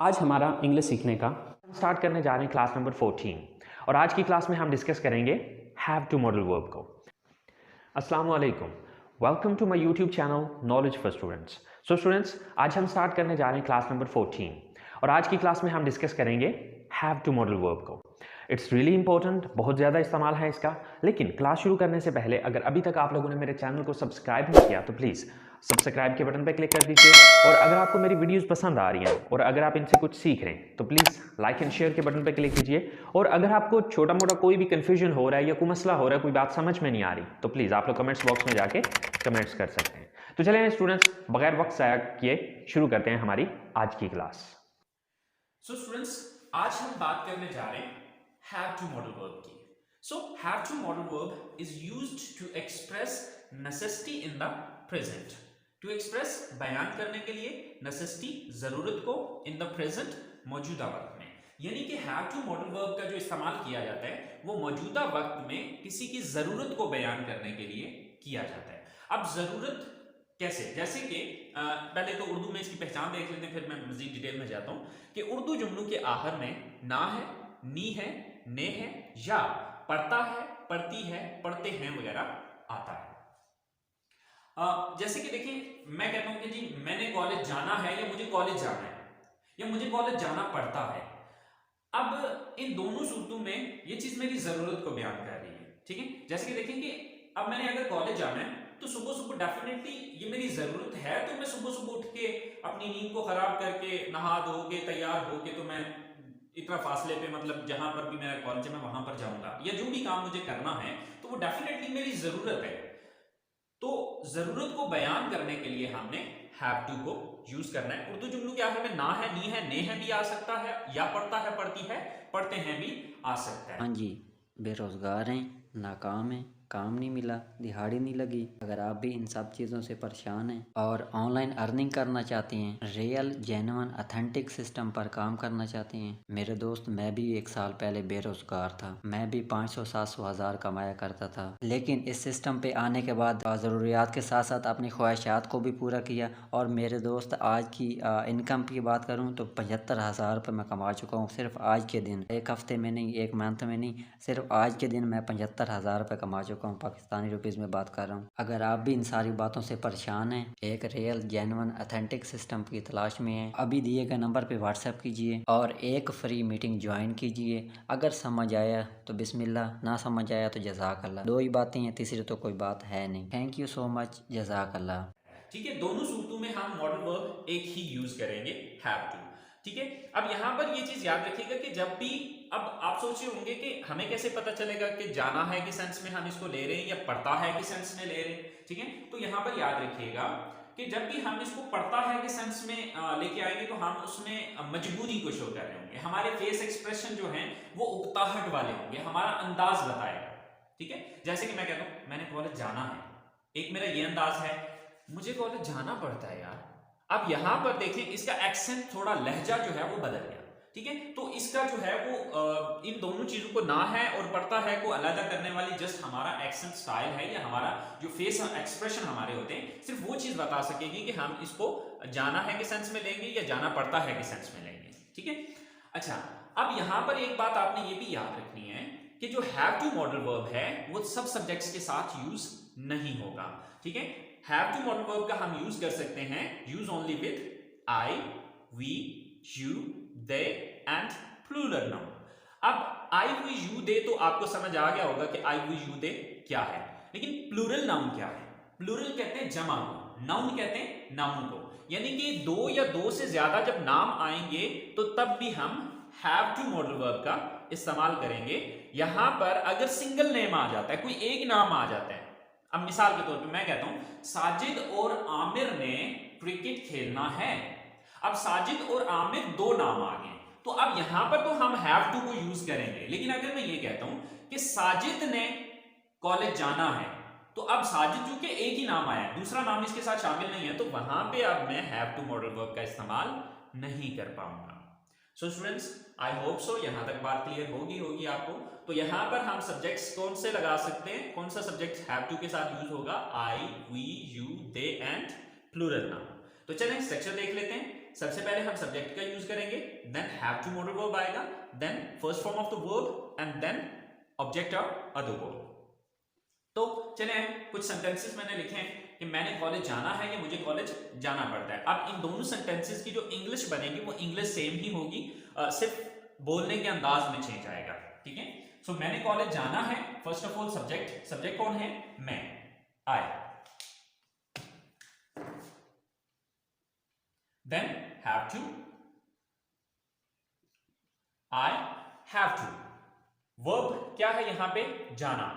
आज हमारा इंग्लिश सीखने का हम स्टार्ट करने जा रहे हैं क्लास नंबर 14 और आज की क्लास में हम डिस्कस करेंगे हैव टू मॉडल वर्ब को। अस्सलाम वालेकुम, welcome to my YouTube channel knowledge for students. So students, आज हम स्टार्ट करने जा रहे हैं क्लास नंबर 14 और आज की क्लास में हम डिस्कस करेंगे हैव टू मॉडल वर्ब को। इट्स रियली इंपॉर्टेंट, बहुत ज़्यादा इस्तेमाल है इसका। लेकिन क्लास शुरू करने से पहले अगर अभी तक आप लोगों ने मेरे चैनल को सब्सक्राइब नहीं किया तो प्लीज़ सब्सक्राइब के बटन पर क्लिक कर दीजिए। और अगर आपको मेरी वीडियोस पसंद आ रही हैं और अगर आप इनसे कुछ सीख रहे हैं तो प्लीज़ लाइक एंड शेयर के बटन पर क्लिक कीजिए। और अगर आपको छोटा मोटा कोई भी कन्फ्यूजन हो रहा है या कोई मसला हो रहा है, कोई बात समझ में नहीं आ रही, तो प्लीज़ आप लोग कमेंट्स बॉक्स में जाके कमेंट्स कर सकते हैं। तो चलें स्टूडेंट्स, बगैर वक्त ज़ाया किए शुरू करते हैं हमारी आज की क्लास। सो स्टूडेंट्स, आज हम बात करने जा रहे हैं हैव टू मॉडल वर्ब की। So have to modal verb is used to express necessity in the present. To express बयान करने के लिए नेसेसिटी, जरूरत को इन द प्रेजेंट, मौजूदा वक्त में। यानी कि हैव टू मॉडल वर्ब का जो इस्तेमाल किया जाता है वो मौजूदा वक्त में किसी की जरूरत को बयान करने के लिए किया जाता है। अब जरूरत कैसे, जैसे कि पहले तो उर्दू में इसकी पहचान देख लेते हैं, फिर मैं मजीद डिटेल में जाता हूं कि उर्दू जुमलों के आखिर में ना है, नी है, ने है या पढ़ता है, पढ़ती है, पढ़ते हैं वगैरह आता है। जैसे कि देखिए, मैं कहता हूं कि जी मैंने कॉलेज जाना है या मुझे कॉलेज जाना है या मुझे कॉलेज जाना पड़ता है। अब इन दोनों सूरतों में ये चीज मेरी जरूरत को बयान कर रही है, ठीक है। जैसे कि देखें कि अब मैंने अगर कॉलेज जाना है तो सुबह सुबह डेफिनेटली ये मेरी जरूरत है, तो मैं सुबह सुबह उठ के अपनी नींद को खराब करके नहा धो के तैयार होके तो मैं इतना फासले पे, मतलब जहां पर भी मेरा कॉलेज है मैं वहां पर जाऊंगा, या जो भी काम मुझे करना है तो वो डेफिनेटली मेरी जरूरत है। तो जरूरत को बयान करने के लिए हमने हैव टू को यूज करना है। उर्दू जुमलों के आखिर में ना है, नी है, ने है भी आ सकता है, या पढ़ता है, पढ़ती है, पढ़ते हैं भी आ सकता है। हाँ जी, बेरोज़गार हैं, नाकाम हैं, काम नहीं मिला, दिहाड़ी नहीं लगी। अगर आप भी इन सब चीज़ों से परेशान हैं और ऑनलाइन अर्निंग करना चाहते हैं, रियल जेन्युइन अथेंटिक सिस्टम पर काम करना चाहते हैं, मेरे दोस्त, मैं भी 1 साल पहले बेरोज़गार था। मैं भी 500-700 हज़ार कमाया करता था, लेकिन इस सिस्टम पे आने के बाद ज़रूरियात के साथ साथ अपनी ख्वाहिशात को भी पूरा किया। और मेरे दोस्त, आज की इनकम की बात करूँ तो 75,000 रुपये मैं कमा चुका हूँ सिर्फ आज के दिन। एक हफ्ते में नहीं, एक मंथ में नहीं, सिर्फ आज के दिन मैं 75,000 रुपये कमा चुका हूँ। पाकिस्तानी रुपीज़ में बात कर रहा हूँ। अगर आप भी इन सारी बातों से परेशान हैं, एक रियल जेन्युइन अथेंटिक सिस्टम की तलाश में हैं, अभी दिए गए नंबर पे व्हाट्सएप कीजिए और एक फ्री मीटिंग ज्वाइन कीजिए। अगर समझ आया तो बिस्मिल्लाह, ना समझ आया तो जज़ाकल्लाह। 2 ही बातें हैं, तीसरी तो कोई बात है नहीं। थैंक यू सो मच, जज़ाकल्लाह। ठीक है, दोनों सूरतों में हम मॉडल वर्ब एक ही यूज करेंगे, हैव टू। ठीक है, अब यहां पर ये चीज याद रखिएगा कि जब भी, अब आप सोच रहे होंगे कि हमें कैसे पता चलेगा कि जाना है कि सेंस में हम इसको ले रहे हैं या पढ़ता है कि सेंस में ले रहे हैं। ठीक है, तो यहां पर याद रखिएगा कि जब भी हम इसको पढ़ता है कि सेंस में लेके आएंगे तो हम उसमें मजबूरी को शो कर रहे होंगे। हमारे फेस एक्सप्रेशन जो हैं वो उकताहट वाले होंगे, हमारा अंदाज बताएगा। ठीक है, जैसे कि मैं कहता हूं मैंने कॉलेज जाना है, एक मेरा ये अंदाज है, मुझे कॉलेज जाना पड़ता है यार। अब यहां पर देखें, इसका एक्सेंट, थोड़ा लहजा जो है वो बदल गया। ठीक है, तो इसका जो है वो इन दोनों चीजों को, ना है और पढ़ता है को अलग करने वाली जस्ट हमारा एक्सेंट स्टाइल है, या हमारा जो फेस एक्सप्रेशन हमारे होते हैं, सिर्फ वो चीज बता सकेगी कि हम इसको जाना है के सेंस में लेंगे या जाना पड़ता है के सेंस में लेंगे। ठीक है, अच्छा, अब यहां पर एक बात आपने ये भी याद रखनी है कि जो हैव टू मॉडल वर्ब है वो सब सब्जेक्ट्स के साथ यूज नहीं होगा। ठीक है, हैव टू मॉडल वर्ब का हम यूज कर सकते हैं use only with I, we, you, they and plural noun. अब आई, वी, यू, दे तो आपको समझ आ गया होगा कि आई, वी, यू, दे क्या है, लेकिन प्लूरल नाउन क्या है? प्लूरल कहते हैं जमा को, नाउन कहते हैं नाउन को। यानी कि दो या दो से ज्यादा जब नाम आएंगे तो तब भी हम हैव टू मॉडल वर्ब का इस्तेमाल करेंगे। यहां पर अगर सिंगल नेम आ जाता है, कोई एक नाम आ जाता है, अब मिसाल के तौर पे मैं कहता हूं साजिद और आमिर ने क्रिकेट खेलना है। अब साजिद और आमिर दो नाम आ गए, तो अब यहां पर तो हम हैव टू को यूज करेंगे। लेकिन अगर मैं ये कहता हूं कि साजिद ने कॉलेज जाना है, तो अब साजिद जो कि एक ही नाम आया है, दूसरा नाम इसके साथ शामिल नहीं है, तो वहां पे अब मैं हैव टू मॉडल वर्ब का इस्तेमाल नहीं कर पाऊंगा। So students, I hope so यहां तक बात क्लियर होगी आपको। तो यहां पर हम सब्जेक्ट्स कौन से लगा सकते हैं, कौन सा सब्जेक्ट हैव टू के साथ यूज होगा? I, we, you, they and plural noun. तो चलें स्ट्रक्चर देख लेते हैं। सबसे पहले हम सब्जेक्ट का यूज करेंगे, then have to modal verb आएगा, then first form of the verb and then object और अदर वर्ब। तो चलिए कुछ सेंटेंसेस मैंने लिखे हैं कि मैंने कॉलेज जाना है या मुझे कॉलेज जाना पड़ता है। अब इन दोनों सेंटेंसेस की जो इंग्लिश बनेगी वो इंग्लिश सेम ही होगी, सिर्फ बोलने के अंदाज में चेंज आएगा, ठीक है। सो मैंने कॉलेज जाना है, first of all subject, subject कौन है, मैं, I, then have to, I have to, verb क्या है यहां पे, जाना,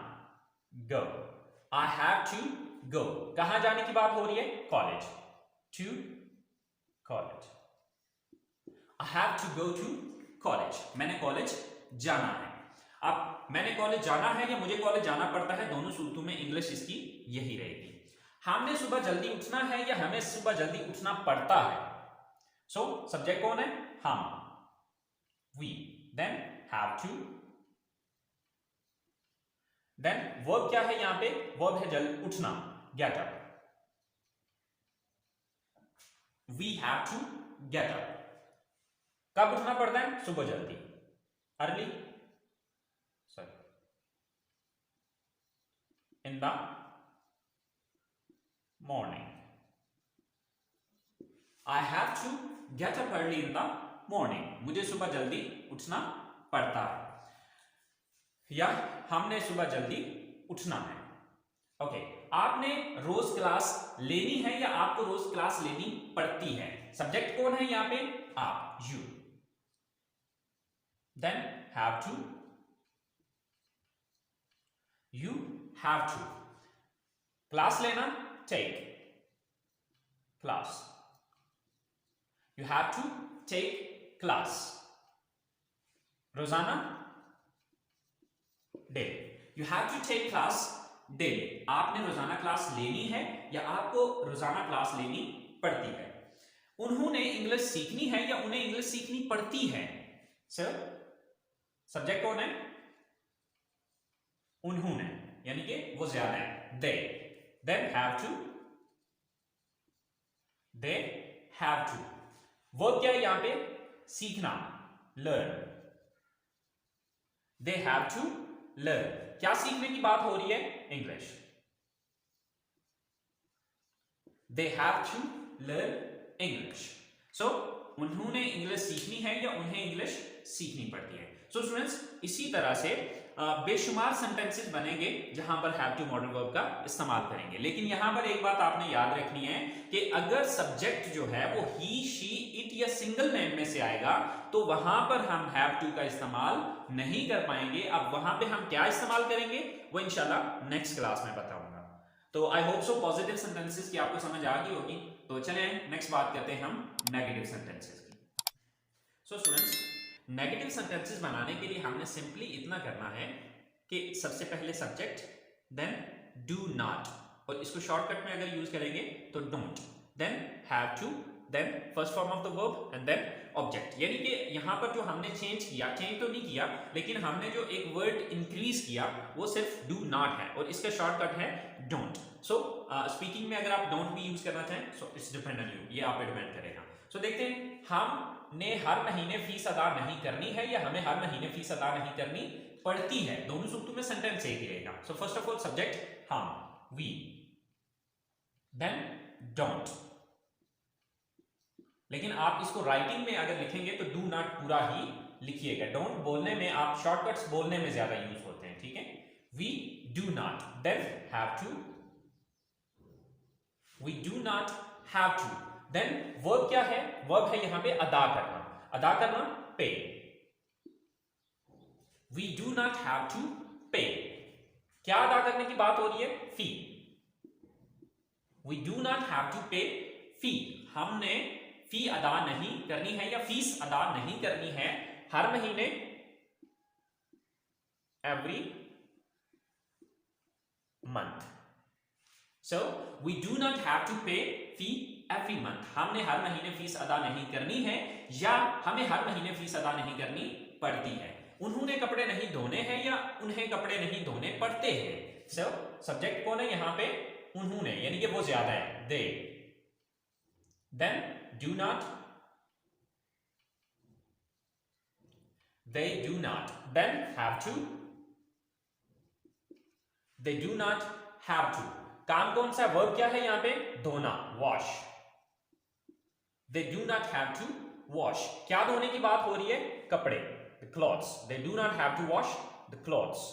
go, I have to go, कहां जाने की बात हो रही है, college, to college, I have to go to college, मैंने कॉलेज जाना है। अब मैंने कॉलेज जाना है या मुझे कॉलेज जाना पड़ता है, दोनों सूरतों में इंग्लिश इसकी यही रहेगी। हमने सुबह जल्दी उठना है या हमें सुबह जल्दी उठना पड़ता है, सो सब्जेक्ट कौन है, हम, we, then have to, then verb क्या है यहां पे, वर्ब है जल्द उठना, get up, we have to get up, कब उठना पड़ता है, सुबह जल्दी, early, sorry, in the morning, I have to get up early in the morning, मुझे सुबह जल्दी उठना पड़ता है या हमने सुबह जल्दी उठना है। ओके, आपने रोज क्लास लेनी है या आपको रोज क्लास लेनी पड़ती है, सब्जेक्ट कौन है यहां पे, आप, you, then have to, you have to, class लेना, take class, you have to take class, रोजाना, daily, you have to take class daily, आपने रोजाना क्लास लेनी है या आपको रोजाना क्लास लेनी पड़ती है। उन्होंने इंग्लिश सीखनी है या उन्हें इंग्लिश सीखनी पड़ती है, सर सब्जेक्ट कौन है, उन्होंने, यानी कि वो ज्यादा है, they, then have to, they have to, verb क्या है यहां पे, सीखना, learn, they have to learn, क्या सीखने की बात हो रही है, English, they have to learn English, so उन्होंने इंग्लिश सीखनी है या उन्हें इंग्लिश सीखनी पड़ती है। सो स्टूडेंट्स, इसी तरह से बेशुमार सेंटेंसेस बनेंगे जहां पर हैव टू मॉडल वर्ब का इस्तेमाल करेंगे, लेकिन यहां पर एक बात आपने याद रखनी है कि अगर सब्जेक्ट जो है वो ही, शी, इट या सिंगल नेम में से आएगा तो वहां पर हम हैव टू का इस्तेमाल नहीं कर पाएंगे। अब वहां पे हम क्या इस्तेमाल करेंगे वो इंशाल्लाह नेक्स्ट क्लास में बताऊंगा। तो I hope so positive sentences की आपको समझ आ गई होगी। तो चलें नेक्स्ट बात करते हैं हम नेगेटिव सेंटेंसेस की। सो स्टूडेंट्स, नेगेटिव सेंटेंसेस बनाने के लिए हमने सिंपली इतना करना है कि सबसे पहले सब्जेक्ट, देन डू नॉट, और इसको शॉर्टकट में अगर यूज करेंगे तो don't, then have to, then first form of the verb and then object. यानी कि यहां पर जो हमने चेंज किया, चेंज तो नहीं किया लेकिन हमने जो एक वर्ड इंक्रीज किया वो सिर्फ डू नॉट है और इसका शॉर्टकट है डोंट। सो स्पीकिंग में अगर आप डोंट भी यूज करना चाहें so it's depend on you, ये आप पे डिपेंड करेगा। सो देखते हैं, हमने हर महीने फीस अदा नहीं करनी है या हमें हर महीने फीस अदा नहीं करनी पड़ती है, दोनों सूक्तों में सेंटेंस एक ही रहेगा। सो फर्स्ट ऑफ ऑल सब्जेक्ट हम, वी, देन डोंट, लेकिन आप इसको राइटिंग में अगर लिखेंगे तो डू नॉट पूरा ही लिखिएगा। डोंट बोलने में आप शॉर्टकट्स बोलने में ज्यादा यूज होते हैं, ठीक है। We do not, then have to, we do not have to, then verb क्या है, वर्ब है यहां पे अदा करना, अदा करना pay, we do not have to pay, क्या अदा करने की बात हो रही है, fee, we do not have to pay fee, हमने फी अदा नहीं करनी है या फीस अदा नहीं करनी है हर महीने, every month. So we do not have to pay fee every month, हमने हर महीने फीस अदा नहीं करनी है या हमें हर महीने फीस अदा नहीं करनी पड़ती है। उन्होंने कपड़े नहीं धोने हैं या उन्हें कपड़े नहीं धोने पड़ते हैं। सो सब्जेक्ट कौन है यहां पे, उन्होंने, यानी कि वो ज्यादा है, they, then do not, they do not. Then have to, they do not have to. काम कौन सा, वर्ब क्या है यहाँ पे, धोना, wash. They do not have to wash. क्या धोने की बात हो रही है, कपड़े, the clothes. They do not have to wash the clothes.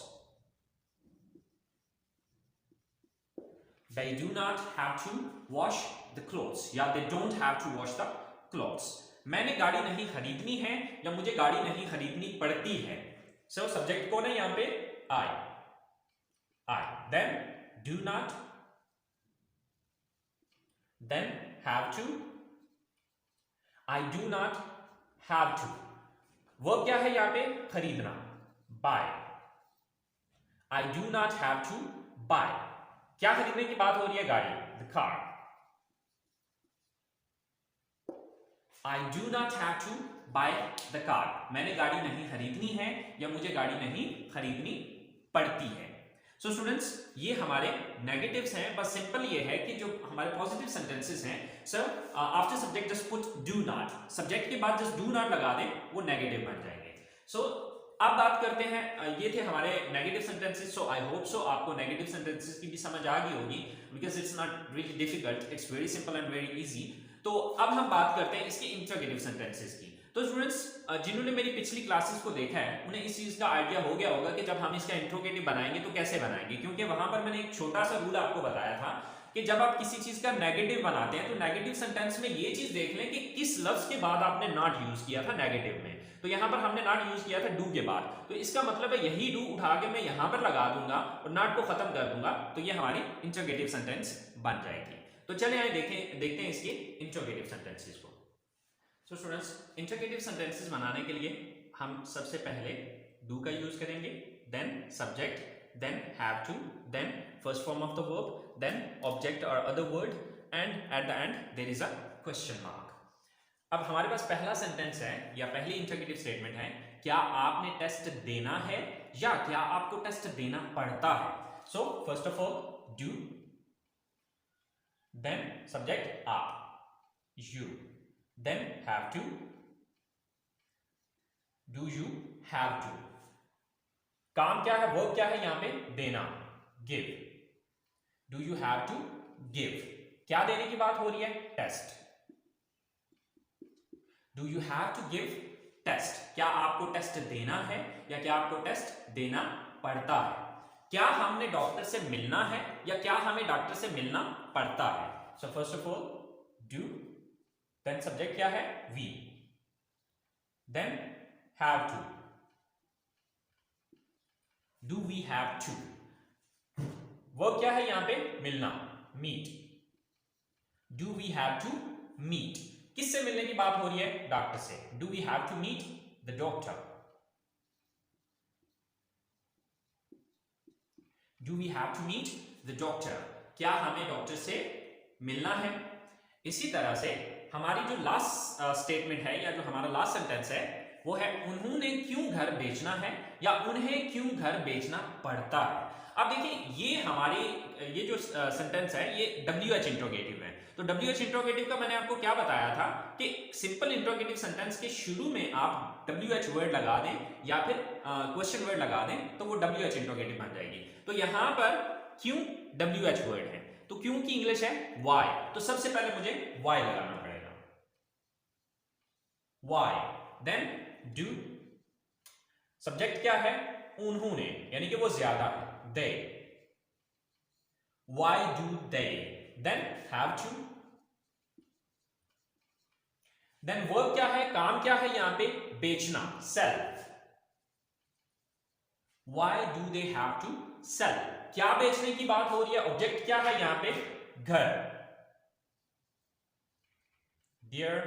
They do not have to wash the clothes, या they don't have to wash the clothes. मैंने गाड़ी नहीं खरीदनी है या मुझे गाड़ी नहीं खरीदनी पड़ती है. So सब्जेक्ट कौन है यहाँ पे, I. Then do not, then have to. I do not have to. Verb क्या है यहाँ पे, खरीदना, buy. I do not have to buy. क्या खरीदने की बात हो रही है, गाड़ी, the car. I do not have to buy the car. मैंने गाड़ी नहीं खरीदनी है या मुझे गाड़ी नहीं खरीदनी पड़ती है. सो स्टूडेंट्स, ये हमारे नेगेटिव्स हैं. बस सिंपल ये है कि जो हमारे पॉजिटिव सेंटेंसेस हैं, sir after subject just put do not. Subject के बाद जस्ट डू नॉट लगा दें, वो नेगेटिव बन जाएंगे. सो अब बात करते हैं, ये थे हमारे negative sentences. So I hope so आपको नेगेटिव सेंटेंसेस की भी समझ आ गई होगी, because it's not really difficult, it's very simple and very easy. तो अब हम बात करते हैं इसके इंटरोगेटिव सेंटेंसेस की. तो स्टूडेंट्स, जिन्होंने मेरी पिछली क्लासेस को देखा है उन्हें इस चीज का आइडिया हो गया होगा कि जब हम इसका इंटरोगेटिव बनाएंगे तो कैसे बनाएंगे, क्योंकि वहां पर मैंने एक छोटा सा रूल आपको बताया था कि जब आप किसी चीज का नेगेटिव बनाते हैं तो नेगेटिव सेंटेंस में ये चीज देख लें कि किस लफ्ज के बाद आपने नॉट यूज किया था नेगेटिव में. तो यहां पर हमने नॉट यूज किया था डू के बाद, तो इसका मतलब है यही डू उठा के मैं यहां पर लगा दूंगा और नॉट को खत्म कर दूंगा, तो ये हमारी इंटरोगेटिव सेंटेंस बन जाएगी. तो चलिए आइए देखते हैं इसके इंटरोगेटिव सेंटेंसेस को. सो स्टूडेंट्स, इंटरोगेटिव सेंटेंसेस बनाने के लिए हम सबसे पहले डू का यूज करेंगे, then subject, then have to, then first form of the verb, then object और other word, and at the end there is a question mark. अब हमारे पास पहला सेंटेंस है या पहली इंटरोगेटिव स्टेटमेंट है, क्या आपने टेस्ट देना है या क्या आपको टेस्ट देना पड़ता है. So first of all do, then subject आप, you, then have to, do you have to. काम क्या है, वर्ब क्या है यहाँ पे, देना, give. do you have to give. क्या देने की बात हो रही है, test. do you have to give test. क्या आपको टेस्ट देना है या क्या आपको टेस्ट देना पड़ता है. क्या हमने डॉक्टर से मिलना है या क्या हमें डॉक्टर से मिलना पड़ता है. So first of all do, then subject क्या है, we, then have to, do we have to. Verb क्या है यहां पे, मिलना, meet. Do we have to meet. किससे मिलने की बात हो रही है, डॉक्टर से. Do we have to meet the doctor. Do we have to meet the doctor. क्या हमें डॉक्टर से मिलना है. इसी तरह से हमारी जो लास्ट स्टेटमेंट है या जो हमारा लास्ट सेंटेंस है वो है उन्होंने क्यों घर बेचना है या उन्हें क्यों घर बेचना पड़ता है. अब देखिए ये हमारी ये जो सेंटेंस है ये WH इंट्रोगेटिव है. तो WH इंट्रोगेटिव का मैंने आपको क्या बताया था कि सिंपल इंट्रोगेटिव सेंटेंस के शुरू में आप WH वर्ड लगा दें या फिर क्वेश्चन वर्ड लगा दें तो वो WH इंट्रोगेटिव बन जाएगी. तो यहां पर क्यों WH वर्ड है, तो क्यों की इंग्लिश है why. तो सबसे पहले मुझे why लगाना पड़ेगा, why. देन do, सब्जेक्ट क्या है, उन्होंने, यानी कि वो ज्यादा है, they. Why do they? Then have to. Then verb क्या है, काम क्या है यहां पे, बेचना, sell. Why do they have to sell? क्या बेचने की बात हो रही है, ऑब्जेक्ट क्या है यहां पे, घर, their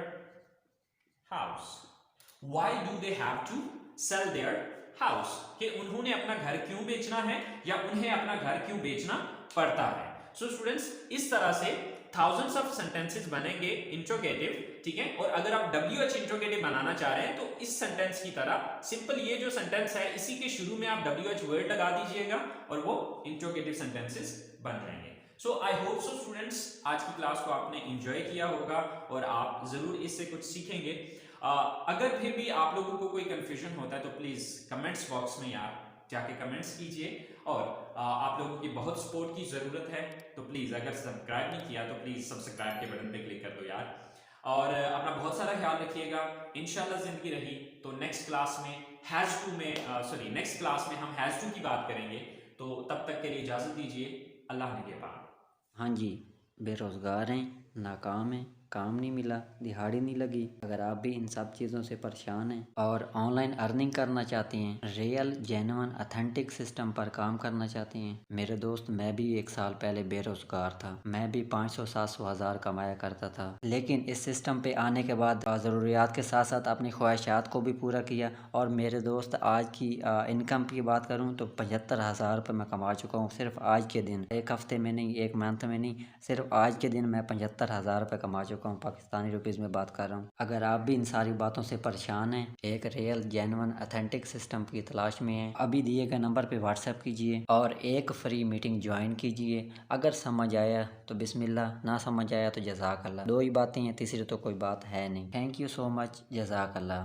house. Why do they have to sell their house? कि उन्होंने अपना घर क्यों बेचना है या उन्हें अपना घर क्यों बेचना पड़ता है. सो स्टूडेंट्स, इस तरह से thousands ऑफ सेंटेंसेस बनेंगे इंट्रोगेटिव, ठीक है. और अगर आप WH इंट्रोगेटिव बनाना चाह रहे हैं तो इस सेंटेंस की तरह सिंपल ये जो सेंटेंस है इसी के शुरू में आप WH वर्ड लगा दीजिएगा और वो इंट्रोगेटिव सेंटेंसेस बन जाएंगे. सो आई होप सो स्टूडेंट्स, आज की क्लास को आपने एंजॉय किया होगा और आप जरूर इससे कुछ सीखेंगे. अगर फिर भी आप लोगों को कोई कंफ्यूजन होता है तो प्लीज़ कमेंट्स बॉक्स में यार जाके कमेंट्स कीजिए। और आप लोगों की बहुत सपोर्ट की ज़रूरत है, तो प्लीज़ अगर सब्सक्राइब नहीं किया तो प्लीज़ सब्सक्राइब के बटन पे क्लिक कर दो यार। और अपना बहुत सारा ख्याल रखिएगा। इंशाल्लाह ज़िंदगी रही तो नेक्स्ट क्लास में नेक्स्ट क्लास में हम हैज़ टू की बात करेंगे। तो तब तक के लिए इजाज़त दीजिए। अल्लाह निगहबान। हाँ जी, बेरोज़गार हैं, नाकाम हैं, काम नहीं मिला, दिहाड़ी नहीं लगी। अगर आप भी इन सब चीज़ों से परेशान हैं और ऑनलाइन अर्निंग करना चाहती हैं, रियल जेन्युइन अथेंटिक सिस्टम पर काम करना चाहती हैं, मेरे दोस्त मैं भी 1 साल पहले बेरोज़गार था। मैं भी 500-700 हज़ार कमाया करता था, लेकिन इस सिस्टम पे आने के बाद ज़रूरियात के साथ साथ अपनी ख्वाहिशात को भी पूरा किया। और मेरे दोस्त आज की इनकम की बात करूँ तो 75,000 रुपये मैं कमा चुका हूँ सिर्फ आज के दिन। 1 हफ्ते में नहीं, 1 मंथ में नहीं, सिर्फ आज के दिन मैं 75,000 रुपये कमा चुका हूँ। पाकिस्तानी रुपीज़ में बात कर रहा हूँ। अगर आप भी इन सारी बातों से परेशान हैं, एक रियल जेन्युइन अथेंटिक सिस्टम की तलाश में हैं, अभी दिए गए नंबर पे व्हाट्सएप कीजिए और एक फ्री मीटिंग ज्वाइन कीजिए। अगर समझ आया तो बिस्मिल्लाह, ना समझ आया तो जज़ाकल्लाह। 2 ही बातें हैं, तीसरी तो कोई बात है नहीं। थैंक यू सो मच, जज़ाकल्लाह।